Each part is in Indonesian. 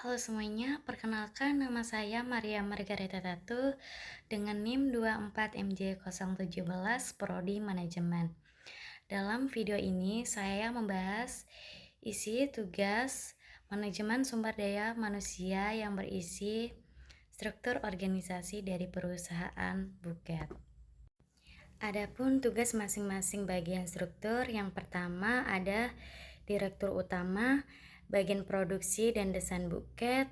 Halo semuanya, perkenalkan nama saya Maria Margareta Tatu dengan NIM 24MJ017 Prodi Manajemen. Dalam video ini saya membahas isi tugas manajemen sumber daya manusia yang berisi struktur organisasi dari perusahaan Buket. Adapun tugas masing-masing bagian struktur, yang pertama ada Direktur Utama, bagian produksi dan desain Buket,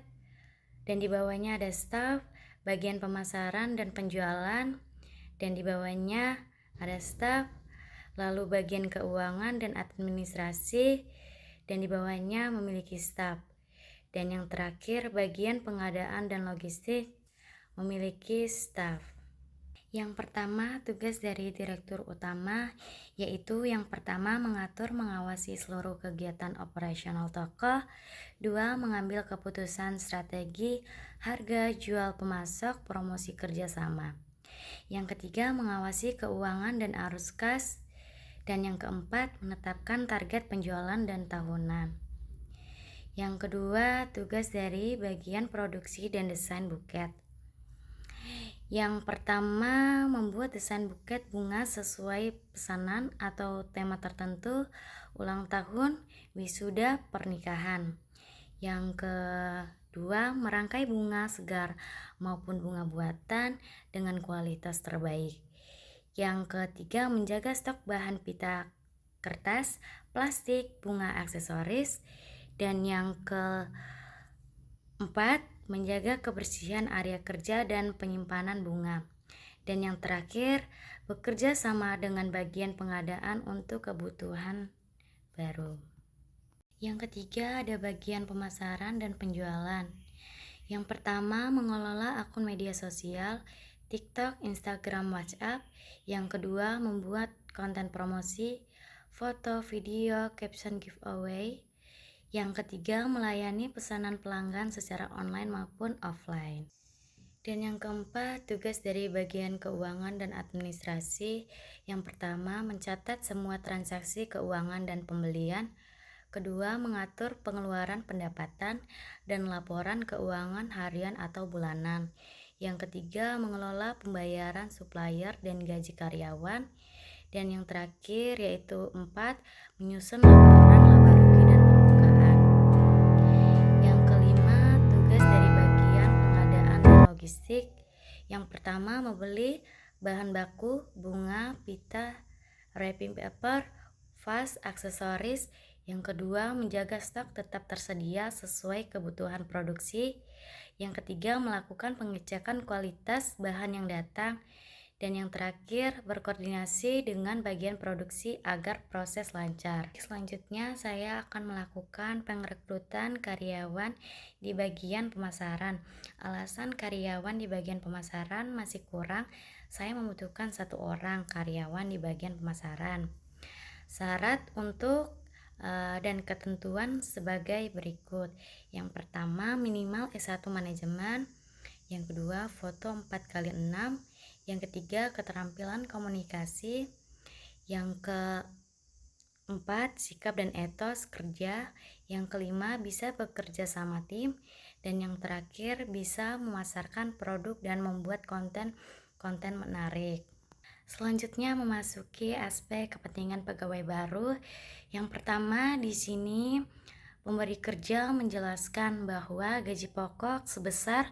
dan di bawahnya ada staf, bagian pemasaran dan penjualan, dan di bawahnya ada staf, lalu bagian keuangan dan administrasi, dan di bawahnya memiliki staf. Dan yang terakhir bagian pengadaan dan logistik memiliki staf. Yang pertama, tugas dari Direktur Utama, yaitu yang pertama mengatur mengawasi seluruh kegiatan operasional toko, 2. Mengambil keputusan strategi, harga, jual, pemasok, promosi kerjasama. Yang ketiga, mengawasi keuangan dan arus kas, dan yang keempat, menetapkan target penjualan dan tahunan. Yang kedua, tugas dari bagian produksi dan desain buket. Yang pertama, membuat desain buket bunga sesuai pesanan atau tema tertentu, ulang tahun, wisuda, pernikahan. Yang kedua, merangkai bunga segar maupun bunga buatan dengan kualitas terbaik. Yang ketiga, menjaga stok bahan pita kertas, plastik, bunga aksesoris. Dan yang keempat, menjaga kebersihan area kerja dan penyimpanan bunga. Dan yang terakhir, bekerja sama dengan bagian pengadaan untuk kebutuhan baru. Yang ketiga, ada bagian pemasaran dan penjualan. Yang pertama, mengelola akun media sosial, TikTok, Instagram, WhatsApp. Yang kedua, membuat konten promosi, foto, video, caption giveaway. Yang ketiga, melayani pesanan pelanggan secara online maupun offline. Dan yang keempat, tugas dari bagian keuangan dan administrasi. Yang pertama, mencatat semua transaksi keuangan dan pembelian. Kedua, mengatur pengeluaran pendapatan dan laporan keuangan harian atau bulanan. Yang ketiga, mengelola pembayaran supplier dan gaji karyawan. Dan yang terakhir yaitu 4, menyusun laporan laba rugi dan pembukaan. Yang kelima, tugas dari bagian pengadaan dan logistik. Yang pertama, membeli bahan baku, bunga, pita, wrapping paper, vas, aksesoris. Yang kedua, menjaga stok tetap tersedia sesuai kebutuhan produksi. Yang ketiga, melakukan pengecekan kualitas bahan yang datang. Dan yang terakhir, berkoordinasi dengan bagian produksi agar proses lancar. Selanjutnya, saya akan melakukan pengrekrutan karyawan di bagian pemasaran. Alasan karyawan di bagian pemasaran masih kurang, saya membutuhkan 1 orang karyawan di bagian pemasaran. Syarat untuk dan ketentuan sebagai berikut. Yang pertama, minimal S1 manajemen. Yang kedua, foto 4x6. Yang ketiga, keterampilan komunikasi. Yang keempat, sikap dan etos kerja. Yang kelima, bisa bekerja sama tim. Dan yang terakhir, bisa memasarkan produk dan membuat konten menarik. Selanjutnya memasuki aspek kepentingan pegawai baru. Yang pertama, di sini pemberi kerja menjelaskan bahwa gaji pokok sebesar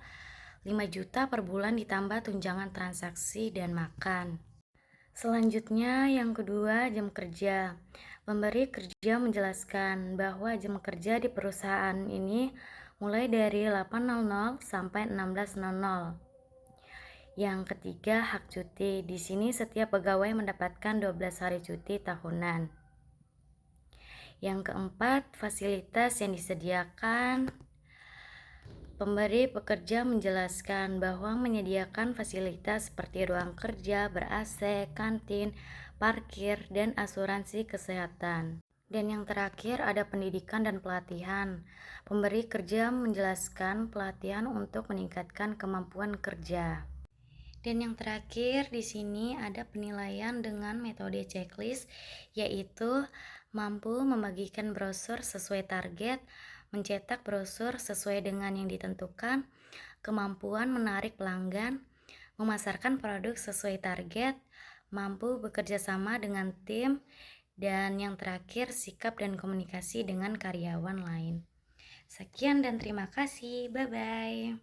5 juta per bulan ditambah tunjangan transaksi dan makan. Selanjutnya yang kedua, jam kerja. Pemberi kerja menjelaskan bahwa jam kerja di perusahaan ini mulai dari 8.00 sampai 16.00. Yang ketiga, hak cuti. Di sini setiap pegawai mendapatkan 12 hari cuti tahunan. Yang keempat, fasilitas yang disediakan. Pemberi pekerja menjelaskan bahwa menyediakan fasilitas seperti ruang kerja, ber-AC, kantin, parkir, dan asuransi kesehatan. Dan yang terakhir ada pendidikan dan pelatihan. Pemberi kerja menjelaskan pelatihan untuk meningkatkan kemampuan kerja. Dan yang terakhir di sini ada penilaian dengan metode checklist, yaitu mampu membagikan brosur sesuai target, mencetak brosur sesuai dengan yang ditentukan, kemampuan menarik pelanggan, memasarkan produk sesuai target, mampu bekerja sama dengan tim, dan yang terakhir sikap dan komunikasi dengan karyawan lain. Sekian dan terima kasih. Bye bye.